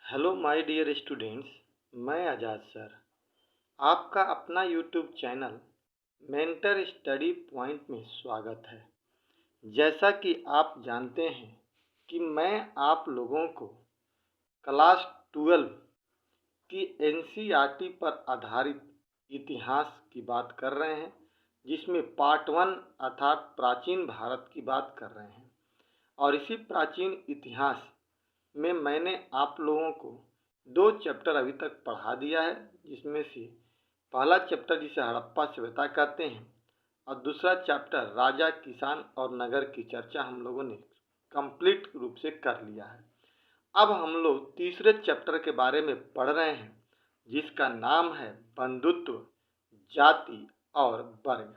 Hello my dear students. मैं आज़ाद sir आपका अपना YouTube channel mentor study point में स्वागत है। जैसा कि आप जानते हैं कि मैं आप लोगों को क्लास 12 की एनसीईआरटी पर आधारित इतिहास की बात कर रहे हैं, जिसमें पार्ट 1 अर्थात प्राचीन भारत की बात कर रहे हैं। और इसी प्राचीन इतिहास में मैंने आप लोगों को 2 चैप्टर अभी तक पढ़ा दिया है, जिसमें से पहला चैप्टर जिसे हड़प्पा सभ्यता कहते हैं और दूसरा चैप्टर राजा, किसान और नगर की चर्चा हम लोगों ने कंप्लीट रूप से कर लिया है। अब हम लोग तीसरे चैप्टर के बारे में पढ़ रहे हैं, जिसका नाम है बंधुत्व, जाति और वर्ग।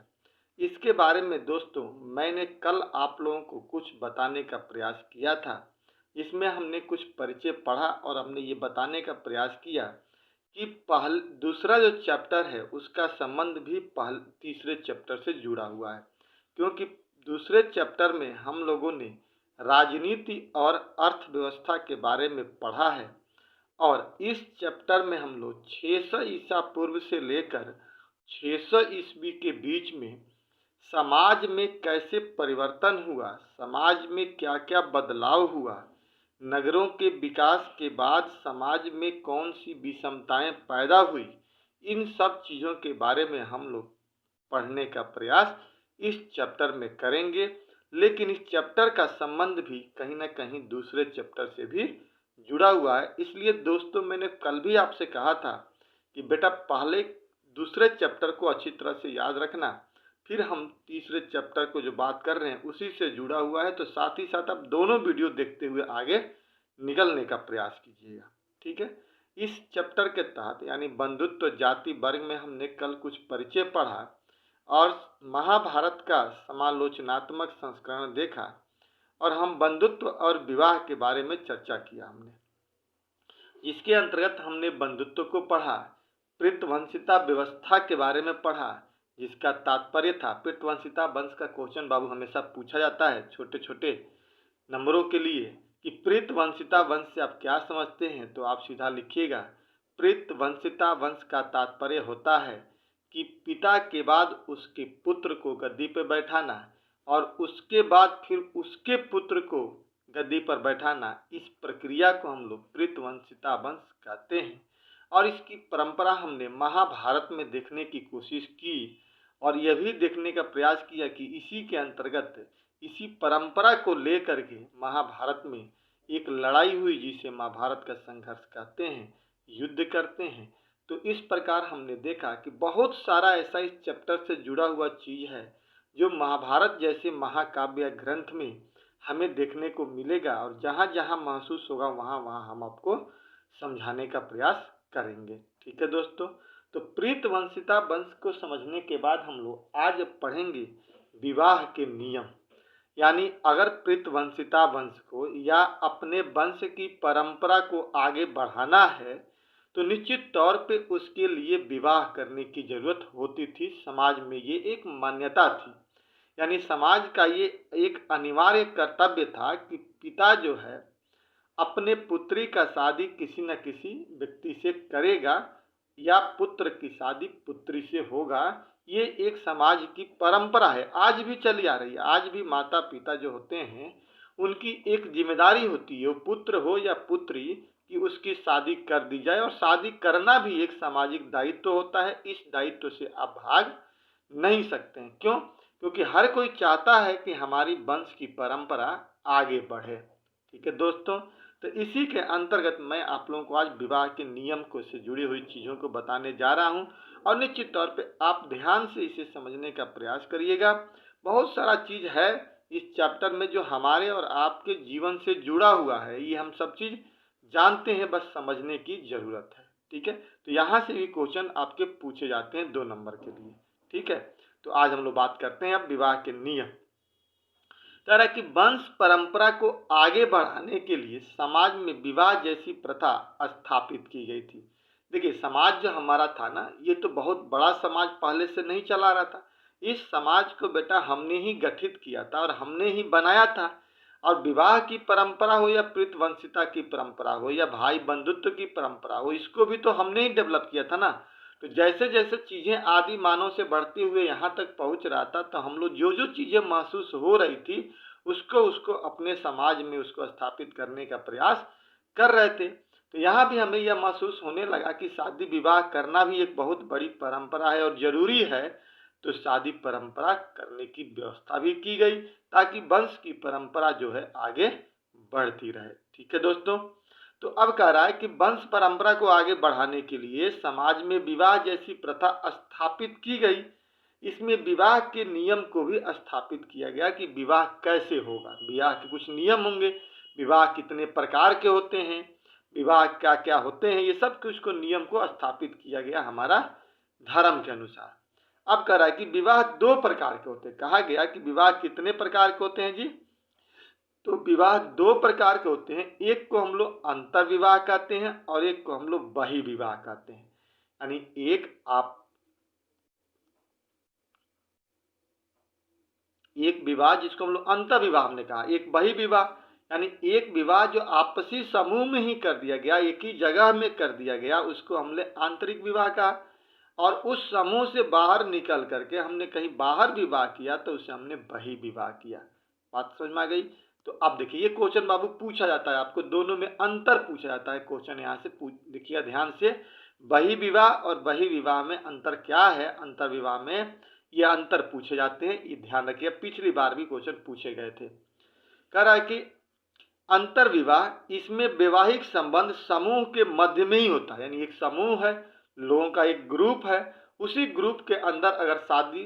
इसके बारे में दोस्तों मैंने कल आप लोगों को कुछ बताने का प्रयास किया था। इसमें हमने कुछ परिचय पढ़ा और हमने ये बताने का प्रयास किया कि दूसरा जो चैप्टर है उसका संबंध भी तीसरे चैप्टर से जुड़ा हुआ है, क्योंकि दूसरे चैप्टर में हम लोगों ने राजनीति और अर्थव्यवस्था के बारे में पढ़ा है और इस चैप्टर में हम लोग 600 ईसा पूर्व से लेकर 600 ईस्वी के बीच में समाज में कैसे परिवर्तन हुआ, समाज में क्या क्या बदलाव हुआ, नगरों के विकास के बाद समाज में कौन सी विषमताएं पैदा हुई, इन सब चीज़ों के बारे में हम लोग पढ़ने का प्रयास इस चैप्टर में करेंगे। लेकिन इस चैप्टर का संबंध भी कहीं ना कहीं दूसरे चैप्टर से भी जुड़ा हुआ है। इसलिए दोस्तों मैंने कल भी आपसे कहा था कि बेटा पहले दूसरे चैप्टर को अच्छी तरह से याद रखना, फिर हम तीसरे चैप्टर को जो बात कर रहे हैं उसी से जुड़ा हुआ है, तो साथ ही साथ आप दोनों वीडियो देखते हुए आगे निकलने का प्रयास कीजिएगा। ठीक है। इस चैप्टर के तहत यानी बंधुत्व, जाति, वर्ग में हमने कल कुछ परिचय पढ़ा और महाभारत का समालोचनात्मक संस्करण देखा और हम बंधुत्व और विवाह के बारे में चर्चा किया हमने। इसके अंतर्गत हमने बंधुत्व को पढ़ा, प्रीतवंशिता व्यवस्था के बारे में पढ़ा, जिसका तात्पर्य था प्रीतवंशिता वंश का क्वेश्चन बाबू हमेशा पूछा जाता है छोटे छोटे नंबरों के लिए कि प्रीतवंशिता वंश से आप क्या समझते हैं, तो आप सीधा लिखिएगा प्रीतवंशिता वंश का तात्पर्य होता है कि पिता के बाद उसके पुत्र को गद्दी पर बैठाना और उसके बाद फिर उसके पुत्र को गद्दी पर बैठाना। इस प्रक्रिया को हम लोग प्रीतवंशिता वंश कहते हैं और इसकी परंपरा हमने महाभारत में देखने की कोशिश की और यह भी देखने का प्रयास किया कि इसी के अंतर्गत इसी परंपरा को लेकर के महाभारत में एक लड़ाई हुई, जिसे महाभारत का संघर्ष कहते हैं, युद्ध करते हैं। तो इस प्रकार हमने देखा कि बहुत सारा ऐसा इस चैप्टर से जुड़ा हुआ चीज है जो महाभारत जैसे महाकाव्य ग्रंथ में हमें देखने को मिलेगा और जहाँ जहाँ महसूस होगा वहाँ वहाँ हम आपको समझाने का प्रयास करेंगे। ठीक है दोस्तों, तो प्रीतवंशिता वंश को समझने के बाद हम लोग आज पढ़ेंगे विवाह के नियम। यानी अगर प्रीतवंशिता वंश को या अपने वंश की परंपरा को आगे बढ़ाना है तो निश्चित तौर पे उसके लिए विवाह करने की जरूरत होती थी। समाज में ये एक मान्यता थी, यानी समाज का ये एक अनिवार्य कर्तव्य था कि पिता जो है अपने पुत्री का शादी किसी न किसी व्यक्ति से करेगा या पुत्र की शादी पुत्री से होगा। ये एक समाज की परंपरा है, आज भी चली आ रही है। आज भी माता पिता जो होते हैं उनकी एक जिम्मेदारी होती है, वो पुत्र हो या पुत्री, कि उसकी शादी कर दी जाए और शादी करना भी एक सामाजिक दायित्व होता है। इस दायित्व से आप भाग नहीं सकते हैं। क्यों? क्योंकि हर कोई चाहता है कि हमारी वंश की परंपरा आगे बढ़े। ठीक है दोस्तों, तो इसी के अंतर्गत मैं आप लोगों को आज विवाह के नियम को से जुड़ी हुई चीज़ों को बताने जा रहा हूं और निश्चित तौर पे आप ध्यान से इसे समझने का प्रयास करिएगा। बहुत सारा चीज़ है इस चैप्टर में जो हमारे और आपके जीवन से जुड़ा हुआ है, ये हम सब चीज़ जानते हैं, बस समझने की ज़रूरत है। ठीक है, तो यहाँ से भी क्वेश्चन आपके पूछे जाते हैं 2 नंबर के लिए। ठीक है, तो आज हम लोग बात करते हैं अब विवाह के नियम। तरह की वंश परंपरा को आगे बढ़ाने के लिए समाज में विवाह जैसी प्रथा स्थापित की गई थी। देखिए, समाज जो हमारा था ना, ये तो बहुत बड़ा समाज पहले से नहीं चला रहा था। इस समाज को बेटा हमने ही गठित किया था और हमने ही बनाया था। और विवाह की परंपरा हो या प्रीतवंशिता की परंपरा हो या भाई बंधुत्व की परंपरा हो, इसको भी तो हमने ही डेवलप किया था ना। तो जैसे जैसे चीजें आदि मानव से बढ़ते हुए यहाँ तक पहुँच रहा था, तो हम लोग जो जो चीजें महसूस हो रही थी उसको उसको अपने समाज में उसको स्थापित करने का प्रयास कर रहे थे। तो यहाँ भी हमें यह महसूस होने लगा कि शादी विवाह करना भी एक बहुत बड़ी परंपरा है और जरूरी है। तो शादी परंपरा करने की व्यवस्था भी की गई ताकि वंश की परंपरा जो है आगे बढ़ती रहे। ठीक है दोस्तों, तो अब कह रहा है कि वंश परंपरा को आगे बढ़ाने के लिए समाज में विवाह जैसी प्रथा स्थापित की गई। इसमें विवाह के नियम को भी स्थापित किया गया कि विवाह कैसे होगा, विवाह के कुछ नियम होंगे, विवाह कितने प्रकार के होते हैं, विवाह क्या क्या होते हैं, ये सब कुछ को नियम को स्थापित किया गया हमारा धर्म के अनुसार। अब कह रहा है कि विवाह दो प्रकार के होते हैं। कहा गया कि विवाह कितने प्रकार के होते हैं जी? तो विवाह दो प्रकार के होते हैं। एक को हम लोग अंतर विवाह कहते हैं और एक को हम लोग बहि विवाह कहते हैं। यानी एक विवाह जिसको हम लोग अंतर विवाह हमने कहा, एक बहि विवाह यानी एक विवाह जो आपसी समूह में ही कर दिया गया, एक ही जगह में कर दिया गया, उसको हमने आंतरिक विवाह कहा। और उस समूह से बाहर निकल करके हमने कहीं बाहर विवाह किया तो उसे हमने बहि विवाह किया। बात समझ में आ गई? तो अब देखिए ये क्वेश्चन बाबू पूछा जाता है आपको, दोनों में अंतर पूछा जाता है। क्वेश्चन यहाँ से देखिए ध्यान से, बहि विवाह और बहि विवाह में अंतर क्या है, अंतर विवाह में ये अंतर पूछे जाते हैं, ये ध्यान रखिए। पिछली बार भी क्वेश्चन पूछे गए थे। कह रहा है कि अंतर विवाह, इसमें वैवाहिक संबंध समूह के मध्य में ही होता है। यानी एक समूह है, लोगों का एक ग्रुप है, उसी ग्रुप के अंदर अगर शादी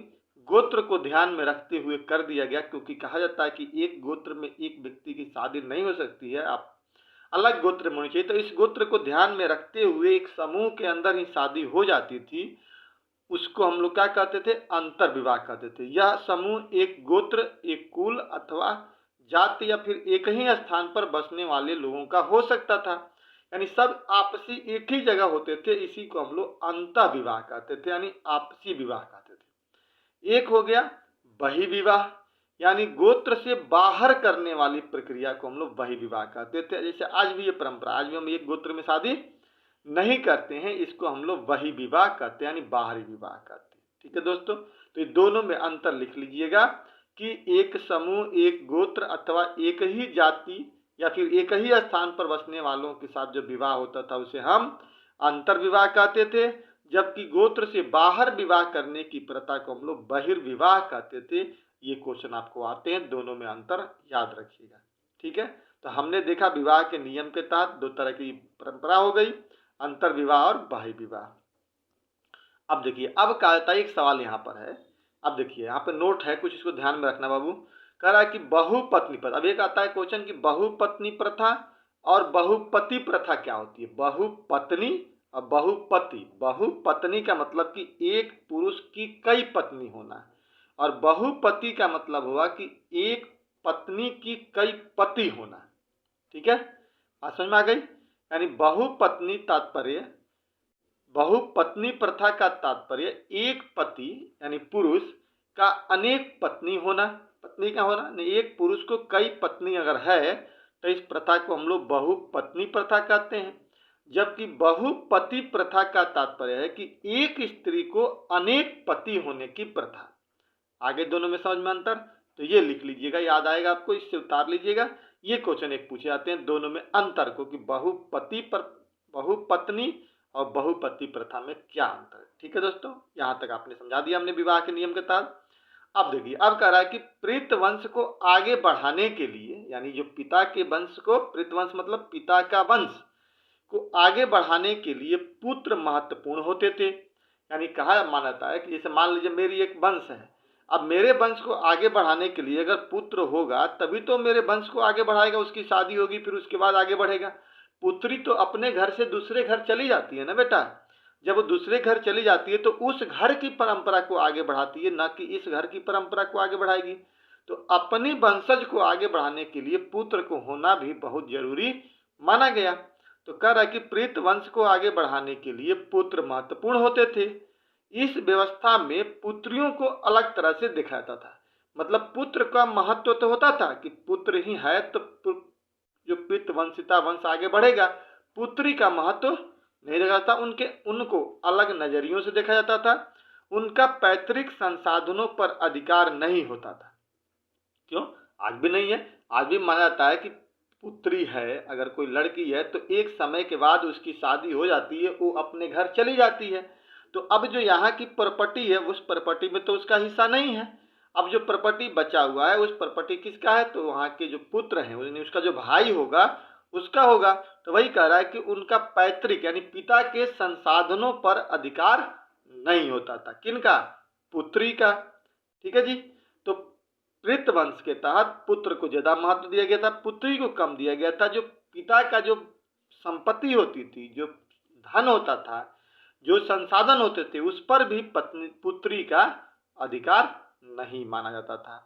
गोत्र को ध्यान में रखते हुए कर दिया गया, क्योंकि कहा जाता है कि एक गोत्र में एक व्यक्ति की शादी नहीं हो सकती है, आप अलग गोत्र में होनी चाहिए। तो इस गोत्र को ध्यान में रखते हुए एक समूह के अंदर ही शादी हो जाती थी, उसको हम लोग क्या कहते थे? अंतर विवाह कहते थे। यह समूह एक गोत्र, एक कुल अथवा जाति या फिर एक ही स्थान पर बसने वाले लोगों का हो सकता था, यानी सब आपसी एक ही जगह होते थे। इसी को हम लोग अंतर विवाह कहते थे, यानी आपसी विवाह कहते थे। एक हो गया बहि विवाह, यानी गोत्र से बाहर करने वाली प्रक्रिया को हम लोग बहि विवाह कहते थे। जैसे आज भी ये परंपरा, आज भी हम एक गोत्र में शादी नहीं करते हैं, इसको हम लोग बहि विवाह कहते हैं, यानी बाहरी विवाह कहते हैं। ठीक है दोस्तों, तो ये दोनों में अंतर लिख लीजिएगा कि एक समूह, एक गोत्र अथवा एक ही जाति या फिर एक ही स्थान पर बसने वालों के साथ जो विवाह होता था उसे हम अंतर विवाह कहते थे, जबकि गोत्र से बाहर विवाह करने की प्रथा को हम लोग बहिर्विवाह कहते थे। ये क्वेश्चन आपको आते हैं, दोनों में अंतर याद रखिएगा। ठीक है, तो हमने देखा विवाह के नियम के तहत दो तरह की परंपरा हो गई, अंतर विवाह और बाह्य विवाह। अब देखिए, अब कहता है एक सवाल यहाँ पर है, अब देखिए यहाँ पे नोट है कुछ, इसको ध्यान में रखना बाबू। कह रहा है कि बहुपत्नी प्रथा, अब एक आता है क्वेश्चन कि बहुपत्नी प्रथा और बहुपति प्रथा क्या होती है। बहुपत्नी और बहुपति, बहुपत्नी का मतलब कि एक पुरुष की कई पत्नी होना, और बहुपति का मतलब हुआ कि एक पत्नी की कई पति होना। ठीक है, बात समझ में आ गई? यानी बहुपत्नी तात्पर्य, बहुपत्नी प्रथा का तात्पर्य एक पति यानी पुरुष का अनेक पत्नी होना, पत्नी का होना नहीं, एक पुरुष को कई पत्नी अगर है तो इस प्रथा को हम लोग बहुपत्नी प्रथा कहते हैं। जबकि बहुपति प्रथा का तात्पर्य है कि एक स्त्री को अनेक पति होने की प्रथा। आगे दोनों में समझ में अंतर, तो ये लिख लीजिएगा, याद आएगा आपको, इससे उतार लीजिएगा। ये क्वेश्चन एक पूछे जाते हैं दोनों में अंतर को, कि बहुपत्नी और बहुपति प्रथा में क्या अंतर है। ठीक है दोस्तों, यहाँ तक आपने समझा दिया हमने विवाह के नियम के तहत। अब देखिए, अब कह रहा है कि प्रीत वंश को आगे बढ़ाने के लिए, यानी जो पिता के वंश को, प्रीत वंश मतलब पिता का वंश को आगे बढ़ाने के लिए पुत्र महत्वपूर्ण होते थे। यानी कहा मानता है कि जैसे मान लीजिए मेरी एक वंश है, अब मेरे वंश को आगे बढ़ाने के लिए अगर पुत्र होगा तभी तो मेरे वंश को आगे बढ़ाएगा, उसकी शादी होगी फिर उसके बाद आगे बढ़ेगा। पुत्री तो अपने घर से दूसरे घर चली जाती है ना बेटा, जब वो दूसरे घर चली जाती है तो उस घर की परंपरा को आगे बढ़ाती है, ना कि इस घर की परंपरा को आगे बढ़ाएगी। तो अपनी वंशज को आगे बढ़ाने के लिए पुत्र को होना भी बहुत जरूरी माना गया। तो कह रहा है कि प्रीत वंश को आगे बढ़ाने के लिए पुत्र महत्वपूर्ण होते थे। इस व्यवस्था में पुत्रियों को अलग तरह से देखा जाता था, मतलब पुत्र का महत्व तो होता था कि पुत्र ही है तो जो पितृ वंशिता वंश आगे बढ़ेगा। पुत्री का महत्व नहीं देखा था, उनको अलग नजरियों से देखा जाता था। उनका पैतृक संसाधनों पर अधिकार नहीं होता था। क्यों? आज भी नहीं है। आज भी माना जाता है कि पुत्री है, अगर कोई लड़की है तो एक समय के बाद उसकी शादी हो जाती है, वो अपने घर चली जाती है। तो अब जो यहाँ की प्रॉपर्टी है उस प्रॉपर्टी में तो उसका हिस्सा नहीं है। अब जो प्रॉपर्टी बचा हुआ है उस प्रॉपर्टी किसका है? तो वहाँ के जो पुत्र हैं, उसका जो भाई होगा उसका होगा। तो वही कह रहा है कि उनका पैतृक यानी पिता के संसाधनों पर अधिकार नहीं होता था। किनका? पुत्री का। ठीक है जी। तो प्रीत वंश के तहत पुत्र को ज्यादा महत्व दिया गया था, पुत्री को कम दिया गया था। जो पिता का जो संपत्ति होती थी, जो धन होता था, जो संसाधन होते थे, उस पर भी पत्नी पुत्री का अधिकार नहीं माना जाता था।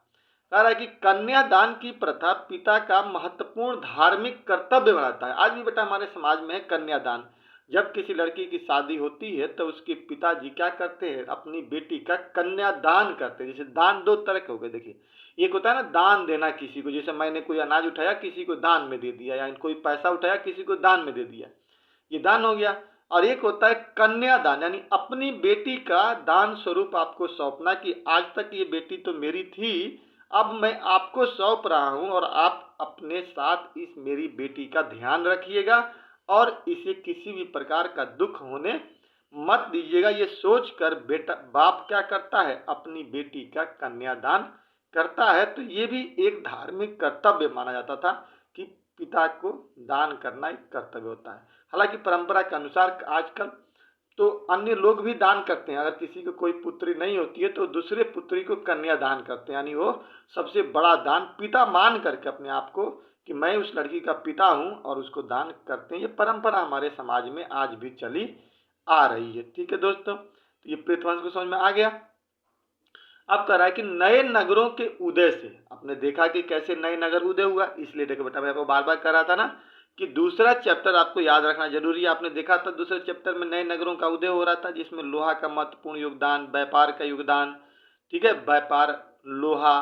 कह रहा है कि कन्यादान की प्रथा पिता का महत्वपूर्ण धार्मिक कर्तव्य बनाता है। आज भी बेटा हमारे समाज में है कन्यादान। जब किसी लड़की की शादी होती है तो उसके पिताजी क्या करते हैं? अपनी बेटी का कन्यादान करते हैं। जैसे दान दो तरह के हो गए, देखिए, एक होता है ना दान देना किसी को, जैसे मैंने कोई अनाज उठाया किसी को दान में दे दिया, या कोई पैसा उठाया किसी को दान में दे दिया, ये दान हो गया। और एक होता है कन्यादान, यानी अपनी बेटी का दान स्वरूप आपको सौंपना कि आज तक ये बेटी तो मेरी थी, अब मैं आपको सौंप रहा हूं और आप अपने साथ इस मेरी बेटी का ध्यान रखिएगा और इसे किसी भी प्रकार का दुख होने मत दीजिएगा। ये सोचकर बेटा बाप क्या करता है? अपनी बेटी का कन्यादान करता है। तो ये भी एक धार्मिक कर्तव्य माना जाता था कि पिता को दान करना एक कर्तव्य होता है। हालांकि परंपरा के अनुसार आजकल तो अन्य लोग भी दान करते हैं। अगर किसी को कोई पुत्री नहीं होती है तो दूसरे पुत्री को कन्या दान करते हैं, यानी वो सबसे बड़ा दान पिता मान करके अपने आप को कि मैं उस लड़की का पिता हूं और उसको दान करते हैं। ये परंपरा हमारे समाज में आज भी चली आ रही है। ठीक है दोस्तों, तो ये प्रीतवंश को समझ में आ गया। अब कह रहा है कि नए नगरों के उदय से, आपने देखा कि कैसे नए नगर उदय हुआ, इसलिए देखो बेटा मैं आपको बार बार कह रहा था ना कि दूसरा चैप्टर आपको याद रखना जरूरी है। आपने देखा था दूसरे चैप्टर में नए नगरों का उदय हो रहा था, जिसमें लोहा का महत्वपूर्ण योगदान, व्यापार का योगदान, ठीक है, व्यापार, लोहा,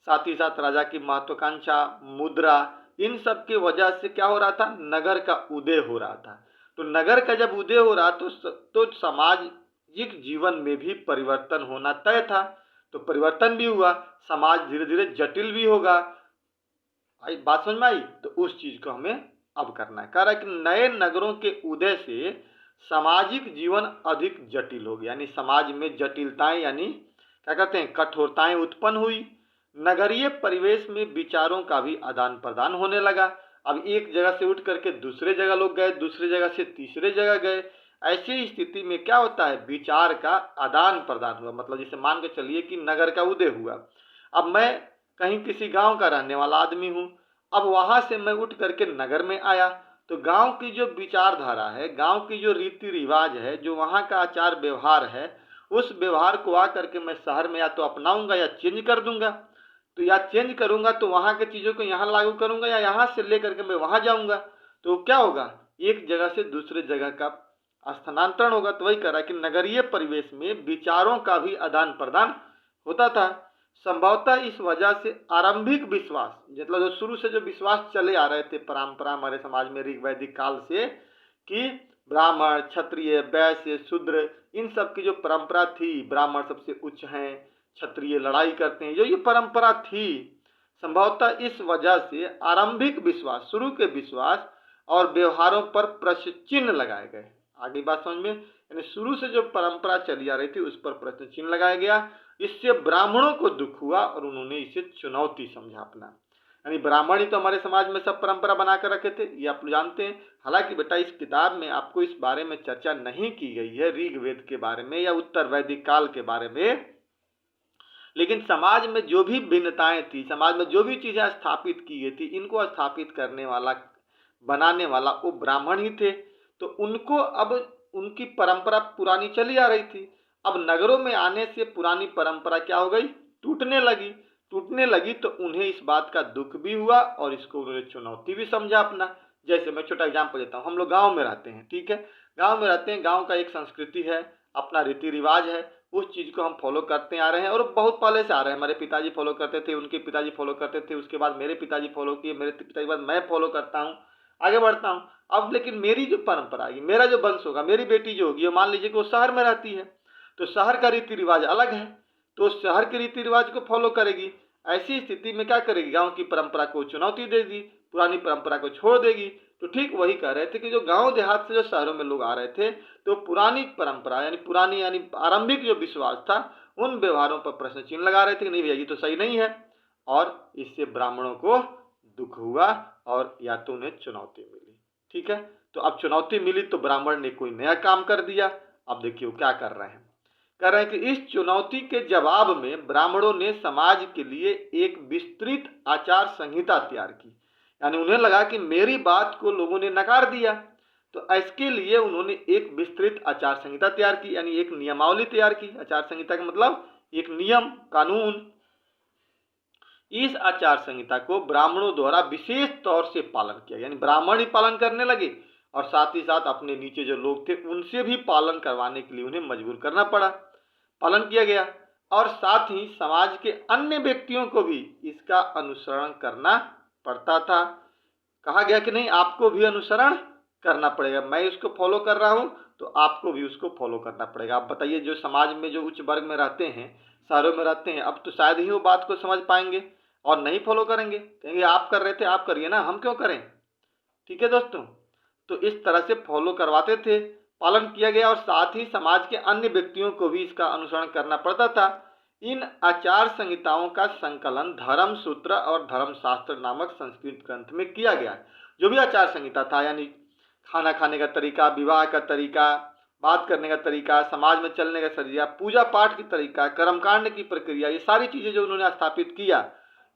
साथ ही साथ राजा की महत्वाकांक्षा, मुद्रा, इन सब की वजह से क्या हो रहा था? नगर का उदय हो रहा था। तो नगर का जब उदय हो रहा तो सामाजिक जीवन में भी परिवर्तन होना तय था। तो परिवर्तन भी हुआ, समाज धीरे धीरे जटिल भी होगा। आई बात समझ में आई? तो उस चीज को हमें अब करना है। कह रहा है कि नए नगरों के उदय से सामाजिक जीवन अधिक जटिल हो गया, यानी समाज में जटिलताएं यानी क्या कहते हैं, कठोरताएं उत्पन्न हुई। नगरीय परिवेश में विचारों का भी आदान प्रदान होने लगा। अब एक जगह से उठ करके दूसरे जगह लोग गए, दूसरे जगह से तीसरे जगह गए। ऐसी स्थिति में क्या होता है? विचार का आदान प्रदान हुआ। मतलब जैसे मान के चलिए कि नगर का उदय हुआ। अब मैं कहीं किसी गांव का रहने वाला आदमी हूं, अब वहां से मैं उठ करके नगर में आया, तो गांव की जो विचारधारा है, गांव की जो रीति रिवाज है, जो वहां का आचार व्यवहार है, उस व्यवहार को आकर के मैं शहर में या तो अपनाऊंगा या चेंज कर दूंगा। तो या चेंज करूंगा तो वहां के चीजों को यहाँ लागू करूंगा, या यहाँ से लेकर के मैं वहां जाऊंगा। तो क्या होगा? एक जगह से दूसरे जगह का स्थानांतरण होगा। तो वही कह रहा है कि नगरीय परिवेश में विचारों का भी आदान प्रदान होता था। संभवतः इस वजह से आरंभिक विश्वास, मतलब जो शुरू से जो विश्वास चले आ रहे थे परंपरा हमारे समाज में ऋग वैदिक काल से, कि ब्राह्मण, क्षत्रिय, वैश्य, शूद्र, इन सब की जो परंपरा थी, ब्राह्मण सबसे उच्च हैं, क्षत्रिय लड़ाई करते हैं, जो ये परंपरा थी, संभवतः इस वजह से आरंभिक विश्वास, शुरू के विश्वास और व्यवहारों पर प्रश्न चिन्ह लगाए गए। आगे बात समझ में? यानी शुरू से जो परंपरा चली आ रही थी उस पर प्रश्न चिन्ह लगाया गया। इससे ब्राह्मणों को दुख हुआ और उन्होंने इसे चुनौती समझा अपना। यानी ब्राह्मण ही तो हमारे समाज में सब परंपरा बना कर रखे थे, ये आप लोग जानते हैं। हालांकि बेटा इस किताब में आपको इस बारे में चर्चा नहीं की गई है, ऋग्वेद के बारे में या उत्तर वैदिक काल के बारे में, लेकिन समाज में जो भी भिन्नताएं थी, समाज में जो भी चीजें स्थापित की गई थी, इनको स्थापित करने वाला, बनाने वाला वो ब्राह्मण ही थे। तो उनको अब उनकी परंपरा पुरानी चली आ रही थी, अब नगरों में आने से पुरानी परंपरा क्या हो गई? टूटने लगी। टूटने लगी तो उन्हें इस बात का दुख भी हुआ और इसको उन्होंने चुनौती भी समझा अपना। जैसे मैं छोटा एग्जाम्पल देता हूँ, हम लोग गाँव में रहते हैं, ठीक है, गाँव में रहते हैं, गाँव का एक संस्कृति है, अपना रीति रिवाज है, उस चीज़ को हम फॉलो करते आ रहे हैं और बहुत पहले से आ रहे हैं। हमारे पिताजी फॉलो करते थे, उनके पिताजी फॉलो करते थे, उसके बाद मेरे पिताजी फॉलो किए, मेरे पिताजी के बाद मैं फॉलो करता हूँ, आगे बढ़ता हूँ। अब लेकिन मेरी जो परंपरा आएगी, मेरा जो वंश होगा, मेरी बेटी जो होगी, मान लीजिए कि वो शहर में रहती है, तो शहर का रीति रिवाज अलग है, तो शहर के रीति रिवाज को फॉलो करेगी। ऐसी स्थिति में क्या करेगी, गांव की परंपरा को चुनौती देगी, पुरानी परंपरा को छोड़ देगी। तो ठीक वही कह रहे थे कि जो गांव देहात से जो शहरों में लोग आ रहे थे, तो पुरानी परंपरा यानी पुरानी यानी आरंभिक जो विश्वास था, उन व्यवहारों पर प्रश्न चिन्ह लगा रहे थे कि नहीं भैया ये तो सही नहीं है, और इससे ब्राह्मणों को दुख हुआ और या तो उन्हें चुनौती मिली। ठीक है, तो अब चुनौती मिली तो ब्राह्मण ने कोई नया काम कर दिया। अब देखिए वो क्या कर रहे हैं, कह रहे हैं कि इस चुनौती के जवाब में ब्राह्मणों ने समाज के लिए एक विस्तृत आचार संहिता तैयार की। यानी उन्हें लगा कि मेरी बात को लोगों ने नकार दिया, तो इसके लिए उन्होंने एक विस्तृत आचार संहिता तैयार की, यानी एक नियमावली तैयार की। आचार संहिता का मतलब एक नियम कानून। इस आचार संहिता को ब्राह्मणों द्वारा विशेष तौर से पालन किया, यानी ब्राह्मण ही पालन करने लगे और साथ ही साथ अपने नीचे जो लोग थे उनसे भी पालन करवाने के लिए उन्हें मजबूर करना पड़ा, पालन किया गया। और साथ ही समाज के अन्य व्यक्तियों को भी इसका अनुसरण करना पड़ता था। कहा गया कि नहीं, आपको भी अनुसरण करना पड़ेगा, मैं इसको फॉलो कर रहा हूं तो आपको भी उसको फॉलो करना पड़ेगा। आप बताइए, जो समाज में जो उच्च वर्ग में रहते हैं, शहरों में रहते हैं, अब तो शायद ही वो बात को समझ पाएंगे और नहीं फॉलो करेंगे, कहेंगे आप कर रहे थे आप करिए ना, हम क्यों करें। ठीक है दोस्तों, तो इस तरह से फॉलो करवाते थे, पालन किया गया और साथ ही समाज के अन्य व्यक्तियों को भी इसका अनुसरण करना पड़ता था। इन आचार संहिताओं का संकलन धर्म सूत्र और धर्मशास्त्र नामक संस्कृत ग्रंथ में किया गया। जो भी आचार संहिता था, यानी खाना खाने का तरीका, विवाह का तरीका, बात करने का तरीका, समाज में चलने का सरिया, पूजा पाठ की तरीका, कर्मकांड की प्रक्रिया, ये सारी चीजें जो उन्होंने स्थापित किया,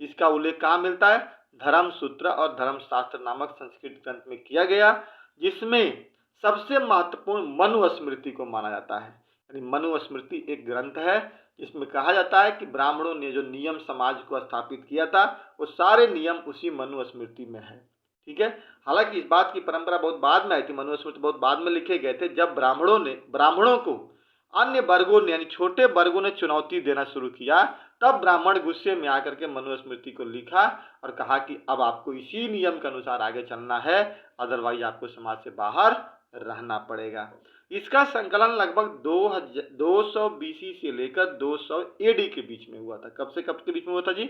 इसका उल्लेख कहाँ मिलता है, धर्म सूत्र और धर्मशास्त्र नामक संस्कृत ग्रंथ में किया गया, जिसमें सबसे महत्वपूर्ण मनुस्मृति को माना जाता है। यानी मनुस्मृति एक ग्रंथ है जिसमें कहा जाता है कि ब्राह्मणों ने जो नियम समाज को स्थापित किया था, वो सारे नियम उसी मनुस्मृति में है। ठीक है, हालांकि इस बात की परंपरा बहुत बाद में आई थी, मनुस्मृति बहुत बाद में लिखे गए थे, जब ब्राह्मणों को अन्य वर्गों ने यानी छोटे वर्गों ने चुनौती देना शुरू किया, तब ब्राह्मण गुस्से में आकर के मनुस्मृति को लिखा और कहा कि अब आपको इसी नियम के अनुसार आगे चलना है, अदरवाइज आपको समाज से बाहर रहना पड़ेगा। इसका संकलन लगभग 200 बीसी से लेकर 200 एडी के बीच में हुआ था। कब से कब के बीच में हुआ था जी,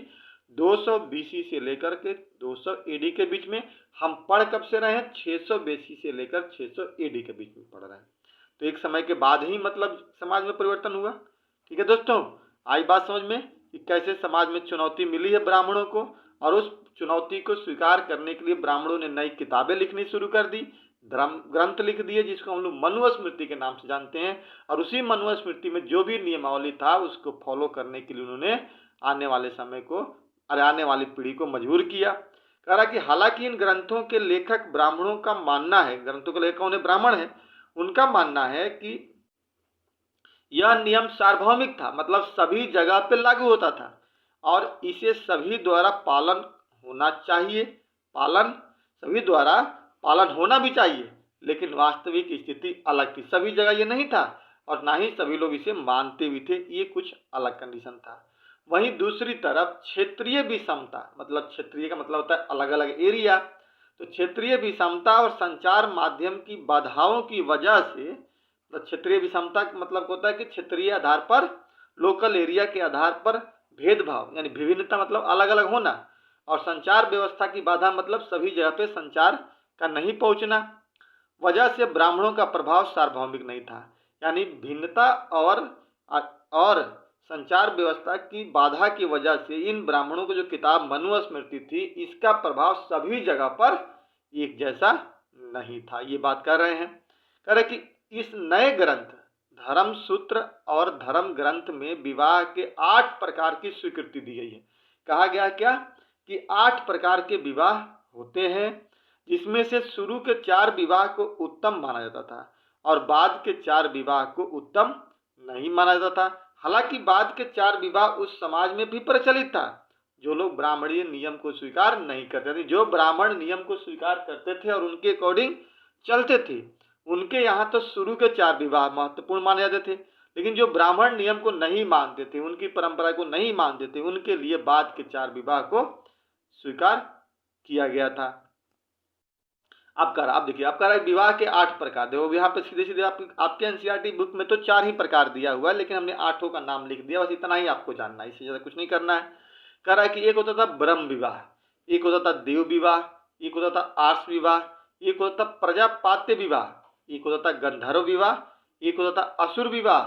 200 बीसी से लेकर के 200 एडी के बीच में। हम पढ़ कब से रहे हैं, 600 बीसी से लेकर 600 एडी के बीच में पढ़ रहे हैं, तो एक समय के बाद ही मतलब समाज में परिवर्तन हुआ। ठीक है दोस्तों, आई बात समझ में कि कैसे समाज में चुनौती मिली है ब्राह्मणों को, और उस चुनौती को स्वीकार करने के लिए ब्राह्मणों ने नई किताबें लिखनी शुरू कर दी, धर्म ग्रंथ लिख दिए जिसको हम लोग मनुस्मृति के नाम से जानते हैं, और उसी मनुस्मृति में जो भी नियमावली था उसको फॉलो करने के लिए उन्होंने आने वाले समय को, आने वाली पीढ़ी को मजबूर किया। कह रहा कि हालांकि इन ग्रंथों के लेखक ब्राह्मणों का मानना है, ग्रंथों के लेखक उन्हें ब्राह्मण है, उनका मानना है कि यह नियम सार्वभौमिक था, मतलब सभी जगह पे लागू होता था और इसे सभी द्वारा पालन होना चाहिए, सभी द्वारा पालन होना भी चाहिए, लेकिन वास्तविक स्थिति अलग थी। सभी जगह ये नहीं था और ना ही सभी लोग इसे मानते भी थे, ये कुछ अलग कंडीशन था। वहीं दूसरी तरफ क्षेत्रीय विषमता, मतलब क्षेत्रीय का मतलब होता है अलग अलग एरिया, तो क्षेत्रीय विषमता और संचार माध्यम की बाधाओं की वजह से, क्षेत्रीय विषमता का मतलब होता है कि क्षेत्रीय आधार पर, लोकल एरिया के आधार पर भेदभाव यानी विभिन्नता मतलब अलग अलग होना, और संचार व्यवस्था की बाधा मतलब सभी जगह पे संचार का नहीं पहुंचना, वजह से ब्राह्मणों का प्रभाव सार्वभौमिक नहीं था। यानी भिन्नता और संचार व्यवस्था की बाधा की वजह से इन ब्राह्मणों को जो किताब मनुस्मृति थी, इसका प्रभाव सभी जगह पर एक जैसा नहीं था। ये बात कर रहे हैं, कह रहे कि इस नए ग्रंथ धर्म सूत्र और धर्म ग्रंथ में विवाह के 8 प्रकार की स्वीकृति दी गई है। कहा गया क्या कि 8 प्रकार के विवाह होते हैं, जिसमें से शुरू के 4 विवाह को उत्तम माना जाता था और बाद के 4 विवाह को उत्तम नहीं माना जाता था। हालांकि बाद के 4 विवाह उस समाज में भी प्रचलित था जो लोग ब्राह्मणीय नियम को स्वीकार नहीं करते थे। जो ब्राह्मण नियम को स्वीकार करते थे और उनके अकॉर्डिंग चलते थे, उनके यहाँ तो शुरू के 4 विवाह महत्वपूर्ण माने जाते थे, लेकिन जो ब्राह्मण नियम को नहीं मानते थे, उनकी परंपरा को नहीं मानते थे, उनके लिए बाद के 4 विवाह को स्वीकार किया गया था। अब देखिए, अब कह रहा है विवाह के 8 प्रकार। देखो यहाँ पे सीधे सीधे आपके एनसीईआरटी बुक में तो 4 ही प्रकार दिया हुआ है, लेकिन हमने 8 का नाम लिख दिया। बस इतना ही आपको जानना है, इससे ज्यादा कुछ नहीं करना है। कह रहा है कि एक होता था ब्रह्म विवाह, एक होता था देव विवाह, एक होता था आर्ष विवाह, एक होता था प्रजापात्य विवाह, एक होता था गंधर्व विवाह, एक होता था असुर विवाह,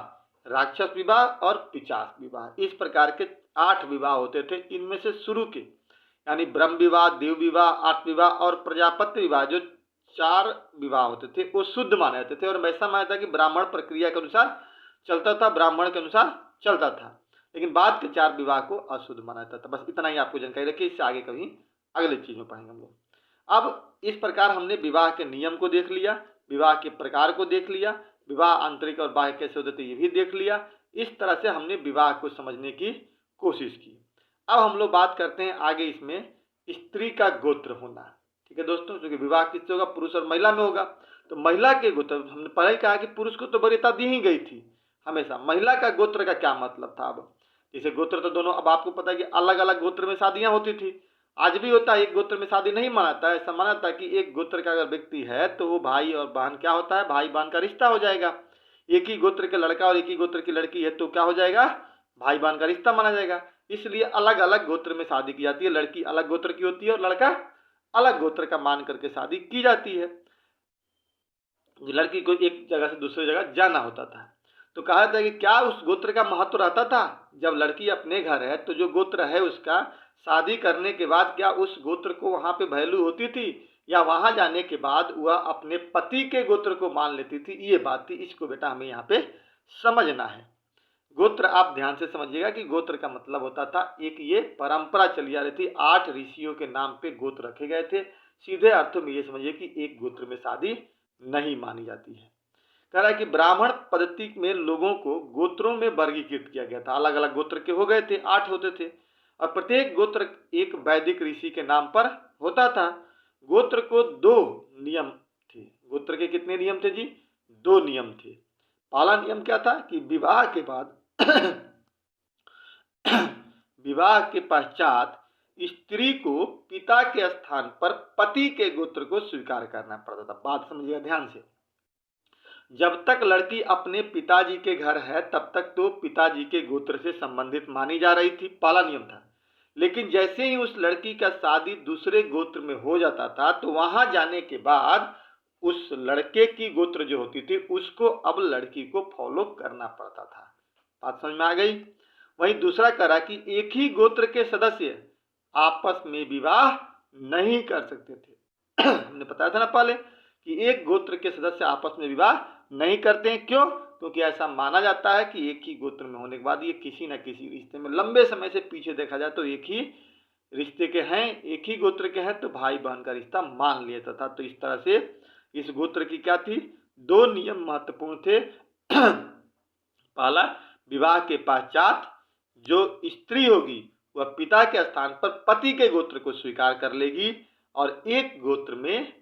राक्षस विवाह और पिशाच विवाह। इस प्रकार के 8 विवाह होते थे। इनमें से शुरू के यानी ब्रह्म विवाह, देव विवाह, आर्ष विवाह और प्रजापत्य विवाह, जो 4 विवाह होते थे वो शुद्ध माने जाते थे और ऐसा माना था कि ब्राह्मण प्रक्रिया के अनुसार चलता था, ब्राह्मण के अनुसार चलता था। लेकिन बाद के 4 विवाह को अशुद्ध माना जाता था। बस इतना ही आपको जानकारी रखिए, इससे आगे कभी अगले चीज में पढ़ेंगे हम लोग। अब इस प्रकार हमने विवाह के नियम को देख लिया, विवाह के प्रकार को देख लिया, विवाह आंतरिक और बाह्य कैसे होते थे ये भी देख लिया। इस तरह से हमने विवाह को समझने की कोशिश की। अब हम लोग बात करते हैं आगे इसमें स्त्री का गोत्र होना। ठीक है दोस्तों, क्योंकि विवाह किससे होगा, पुरुष और महिला में होगा। तो महिला के गोत्र, हमने पहले ही कहा कि पुरुष को तो वरीयता दी ही गई थी हमेशा। महिला का गोत्र का क्या मतलब था? अब जैसे गोत्र तो दोनों, अब आपको पता है कि अलग अलग गोत्र में शादियां होती थी, आज भी होता है। एक गोत्र में शादी नहीं मनाता है, ऐसा मानाता है कि एक गोत्र का अगर व्यक्ति है तो वो भाई और बहन क्या होता है, भाई बहन का रिश्ता हो जाएगा। एक ही गोत्र के लड़का और एक ही गोत्र की लड़की है तो क्या हो जाएगा, भाई बहन का रिश्ता माना जाएगा। इसलिए अलग अलग गोत्र में शादी की जाती है। लड़की अलग गोत्र की होती है और लड़का अलग गोत्र का मान करके शादी की जाती है। लड़की को एक जगह से दूसरी जगह जाना होता था तो कहा था कि क्या उस गोत्र का महत्व रहता था? जब लड़की अपने घर है तो जो गोत्र है उसका शादी करने के बाद क्या उस गोत्र को वहां पे वैल्यू होती थी, या वहां जाने के बाद वह अपने पति के गोत्र को मान लेती थी? ये बात थी। इसको बेटा हमें यहाँ पे समझना है। गोत्र आप ध्यान से समझिएगा कि गोत्र का मतलब होता था, एक ये परंपरा चली आ रही थी, 8 ऋषियों के नाम पे गोत्र रखे गए थे। सीधे अर्थों में ये समझिए कि एक गोत्र में शादी नहीं मानी जाती है। कह रहा है कि ब्राह्मण पद्धति में लोगों को गोत्रों में वर्गीकृत किया गया था। अलग अलग गोत्र के हो गए थे, 8 होते थे और प्रत्येक गोत्र एक वैदिक ऋषि के नाम पर होता था। गोत्र को 2 नियम थे। गोत्र के कितने नियम थे जी? 2 नियम थे। पहला नियम क्या था कि विवाह के बाद विवाह के पश्चात स्त्री को पिता के स्थान पर पति के गोत्र को स्वीकार करना पड़ता था। बात समझिएगा ध्यान से। जब तक लड़की अपने पिताजी के घर है तब तक तो पिताजी के गोत्र से संबंधित मानी जा रही थी, पहला नियम था। लेकिन जैसे ही उस लड़की का शादी दूसरे गोत्र में हो जाता था तो वहां जाने के बाद उस लड़के की गोत्र जो होती थी उसको अब लड़की को फॉलो करना पड़ता था। बात समझ में आ गई? वहीं दूसरा करा कि एक ही गोत्र के सदस्य आपस में विवाह नहीं कर सकते थे। हमने बताया था ना पहले कि एक गोत्र के सदस्य आपस में विवाह नहीं करते हैं। क्यों? क्योंकि ऐसा माना जाता है कि एक ही गोत्र में होने के बाद ये किसी न किसी रिश्ते में, लंबे समय से पीछे देखा जाए तो एक ही रिश्ते के हैं, एक ही गोत्र के हैं, तो भाई बहन का रिश्ता मान लिया जाता था। तो इस तरह से इस गोत्र की क्या थी, 2 नियम महत्वपूर्ण थे। पहला, विवाह के पश्चात जो स्त्री होगी वह पिता के स्थान पर पति के गोत्र को स्वीकार कर लेगी और एक गोत्र में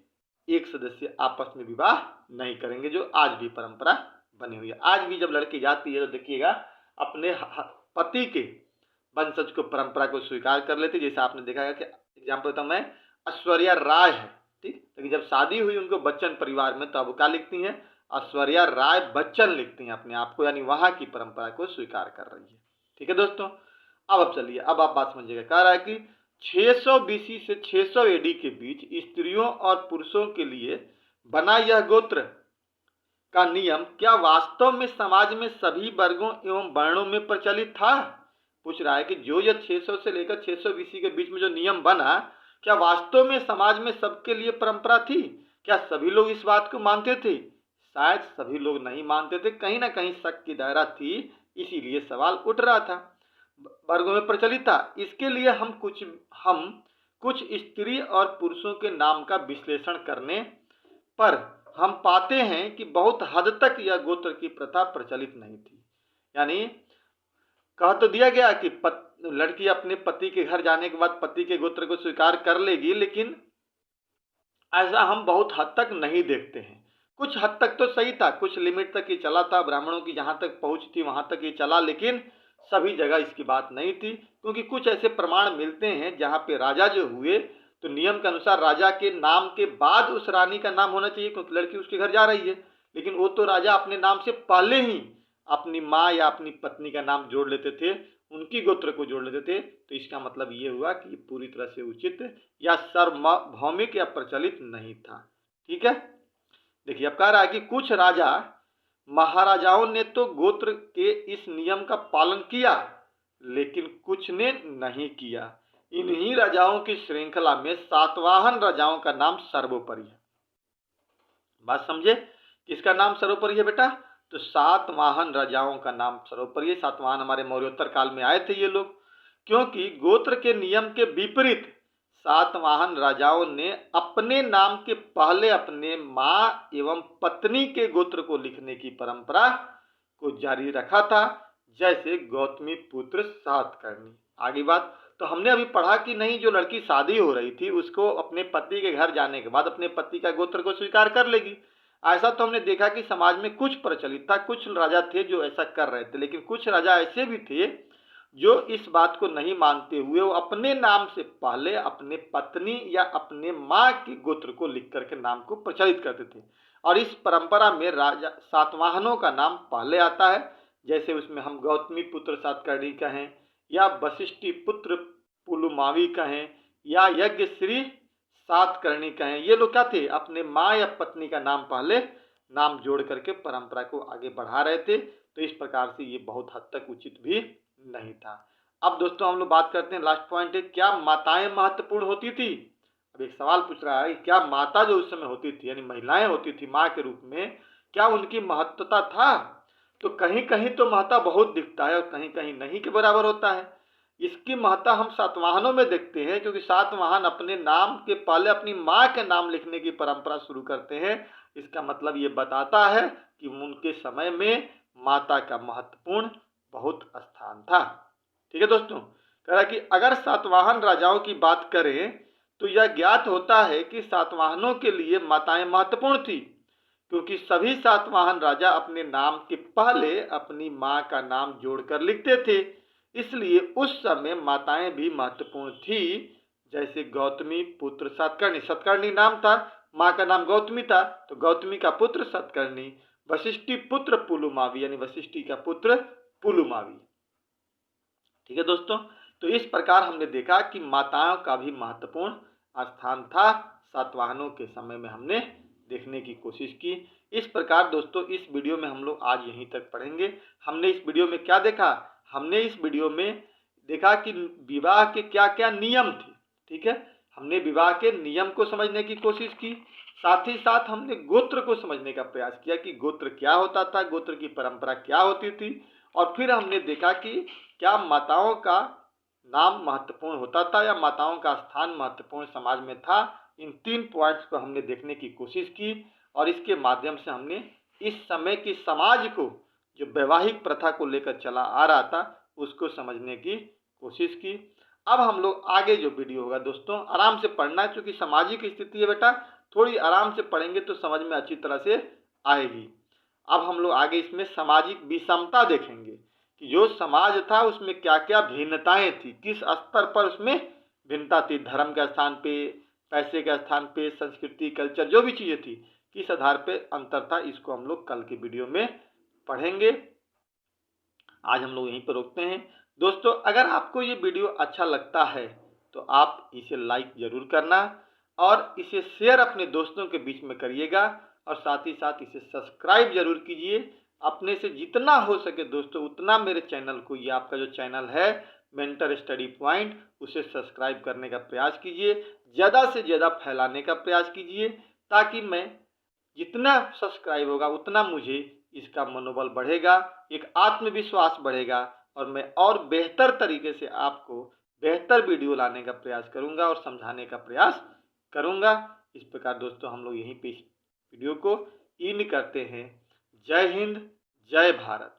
एक सदस्य आपस में विवाह नहीं करेंगे, जो आज भी परंपरा बनी हुई है। आज भी जब लड़की जाती है तो देखिएगा अपने पति के वंशज को, परंपरा को स्वीकार कर लेते। जैसे आपने देखा है कि एग्जाम्पल देता हूं मैं, ऐश्वर्या राय है, ठीक, लेकिन जब शादी हुई उनको बच्चन परिवार में तो अब क्या लिखती हैं, ऐश्वर्या राय बच्चन लिखती हैं अपने आप को, यानी वहां की परंपरा को स्वीकार कर रही है। ठीक है दोस्तों, अब चलिए, अब आप बात समझिएगा। कह रहा है कि 600 बीसी से 600 एडी के बीच स्त्रियों और पुरुषों के लिए बना यह गोत्र का नियम क्या वास्तव में समाज में सभी वर्गों एवं वर्णों में प्रचलित था? पूछ रहा है कि जो यह 600 से लेकर 600 बीसी के बीच में जो नियम बना, क्या वास्तव में समाज में सबके लिए परंपरा थी? क्या सभी लोग इस बात को मानते थे? शायद सभी लोग नहीं मानते थे, कहीं ना कहीं शक की दायरा थी, इसीलिए सवाल उठ रहा था। वर्गों में प्रचलित था। इसके लिए हम कुछ स्त्री और पुरुषों के नाम का विश्लेषण करने पर हम पाते हैं कि बहुत हद तक यह गोत्र की प्रथा प्रचलित नहीं थी। यानी कह तो दिया गया कि लड़की अपने पति के घर जाने के बाद पति के गोत्र को स्वीकार कर लेगी, लेकिन ऐसा हम बहुत हद तक नहीं देखते हैं। कुछ हद तक तो सही था, कुछ लिमिट तक ये चला था, ब्राह्मणों की जहाँ तक पहुँच थी वहाँ तक ये चला, लेकिन सभी जगह इसकी बात नहीं थी, क्योंकि कुछ ऐसे प्रमाण मिलते हैं जहाँ पे राजा जो हुए तो नियम के अनुसार राजा के नाम के बाद उस रानी का नाम होना चाहिए, क्योंकि लड़की उसके घर जा रही है। लेकिन वो तो राजा अपने नाम से पहले ही अपनी माँ या अपनी पत्नी का नाम जोड़ लेते थे, उनकी गोत्र को जोड़ लेते थे। तो इसका मतलब ये हुआ कि पूरी तरह से उचित या सार्वभौमिक या प्रचलित नहीं था। ठीक है, देखिए अब कह रहा है कि कुछ राजा महाराजाओं ने तो गोत्र के इस नियम का पालन किया, लेकिन कुछ ने नहीं किया। इन्हीं राजाओं की श्रृंखला में सातवाहन राजाओं का नाम सर्वोपरि है। बात समझे, किसका नाम सर्वोपरि है बेटा? तो सातवाहन राजाओं का नाम सर्वोपरि है। सातवाहन हमारे मौर्योत्तर काल में आए थे ये लोग, क्योंकि गोत्र के नियम के विपरीत सातवाहन राजाओं ने अपने नाम के पहले अपने माँ एवं पत्नी के गोत्र को लिखने की परंपरा को जारी रखा था, जैसे गौतमी पुत्र सातकर्णी। आगे बात तो हमने अभी पढ़ा कि नहीं, जो लड़की शादी हो रही थी उसको अपने पति के घर जाने के बाद अपने पति का गोत्र को स्वीकार कर लेगी। ऐसा तो हमने देखा कि समाज में कुछ प्रचलित था, कुछ राजा थे जो ऐसा कर रहे थे, लेकिन कुछ राजा ऐसे भी थे जो इस बात को नहीं मानते हुए वो अपने नाम से पहले अपने पत्नी या अपने माँ के गोत्र को लिख करके नाम को प्रचलित करते थे। और इस परंपरा में राजा सातवाहनों का नाम पहले आता है, जैसे उसमें हम गौतमी पुत्र सातकर्णी कहें या वशिष्ठी पुत्र पुलुमावी कहें या यज्ञश्री सातकर्णी कहें। ये लोग क्या थे, अपने माँ या पत्नी का नाम पहले नाम जोड़ करके परंपरा को आगे बढ़ा रहे थे। तो इस प्रकार से ये बहुत हद तक उचित भी नहीं था। अब दोस्तों हम लोग बात करते हैं, लास्ट पॉइंट है, क्या माताएं महत्वपूर्ण होती थी? अब एक सवाल पूछ रहा है, क्या माता जो उस समय होती थी यानी महिलाएं होती थी माँ के रूप में, क्या उनकी महत्वता था? तो कहीं कहीं तो महत्ता बहुत दिखता है और कहीं कहीं नहीं के बराबर होता है। इसकी महत्ता हम सातवाहनों में देखते हैं, क्योंकि सातवाहन अपने नाम के पहले अपनी माँ के नाम लिखने की परंपरा शुरू करते हैं। इसका मतलब ये बताता है कि उनके समय में माता का महत्वपूर्ण बहुत स्थान था। ठीक है दोस्तों, कह रहा कि अगर सातवाहन राजाओं की बात करें तो यह ज्ञात होता है कि सातवाहनों के लिए माताएं महत्वपूर्ण थी, क्योंकि सभी सातवाहन राजा अपने नाम के पहले अपनी माँ का नाम जोड़कर लिखते थे, इसलिए उस समय माताएं भी महत्वपूर्ण थी। जैसे गौतमी पुत्र सातकर्णी, सातकर्णी नाम था, माँ का नाम गौतमी था, तो गौतमी का पुत्र सातकर्णी। वशिष्ठी पुत्र पुलुमावी यानी वशिष्ठी का पुत्र पुलुमावी। ठीक है दोस्तों, तो इस प्रकार हमने देखा कि माताओं का भी महत्वपूर्ण स्थान था, सातवाहनों के समय में हमने देखने की कोशिश की। इस प्रकार दोस्तों इस वीडियो में हम लोग आज यहीं तक पढ़ेंगे। हमने इस वीडियो में क्या देखा? हमने इस वीडियो में देखा कि विवाह के क्या क्या नियम थे। ठीक है, हमने विवाह के नियम को समझने की कोशिश की, साथ ही साथ हमने गोत्र को समझने का प्रयास किया कि गोत्र क्या होता था, गोत्र की परंपरा क्या होती थी, और फिर हमने देखा कि क्या माताओं का नाम महत्वपूर्ण होता था या माताओं का स्थान महत्वपूर्ण समाज में था। इन 3 पॉइंट्स को हमने देखने की कोशिश की और इसके माध्यम से हमने इस समय की समाज को, जो वैवाहिक प्रथा को लेकर चला आ रहा था, उसको समझने की कोशिश की। अब हम लोग आगे जो वीडियो होगा दोस्तों, आराम से पढ़ना है, क्योंकि सामाजिक स्थिति है बेटा, थोड़ी आराम से पढ़ेंगे तो समझ में अच्छी तरह से आएगी। अब हम लोग आगे इसमें सामाजिक विषमता देखेंगे कि जो समाज था उसमें क्या क्या भिन्नताएं थी, किस स्तर पर उसमें भिन्नता थी, धर्म के स्थान पे, पैसे के स्थान पे, संस्कृति, कल्चर, जो भी चीज़ें थी, किस आधार पे अंतर था, इसको हम लोग कल के वीडियो में पढ़ेंगे। आज हम लोग यहीं पर रोकते हैं दोस्तों। अगर आपको ये वीडियो अच्छा लगता है तो आप इसे लाइक ज़रूर करना और इसे शेयर अपने दोस्तों के बीच में करिएगा, और साथ ही साथ इसे सब्सक्राइब जरूर कीजिए। अपने से जितना हो सके दोस्तों उतना मेरे चैनल को, ये आपका जो चैनल है मेंटर स्टडी पॉइंट, उसे सब्सक्राइब करने का प्रयास कीजिए, ज़्यादा से ज़्यादा फैलाने का प्रयास कीजिए, ताकि मैं जितना सब्सक्राइब होगा उतना मुझे इसका मनोबल बढ़ेगा, एक आत्मविश्वास बढ़ेगा, और मैं और बेहतर तरीके से आपको बेहतर वीडियो लाने का प्रयास करूंगा और समझाने का प्रयास करूंगा। इस प्रकार दोस्तों हम लोग यहीं पे इस वीडियो को इन करते हैं। जय हिंद, जय भारत।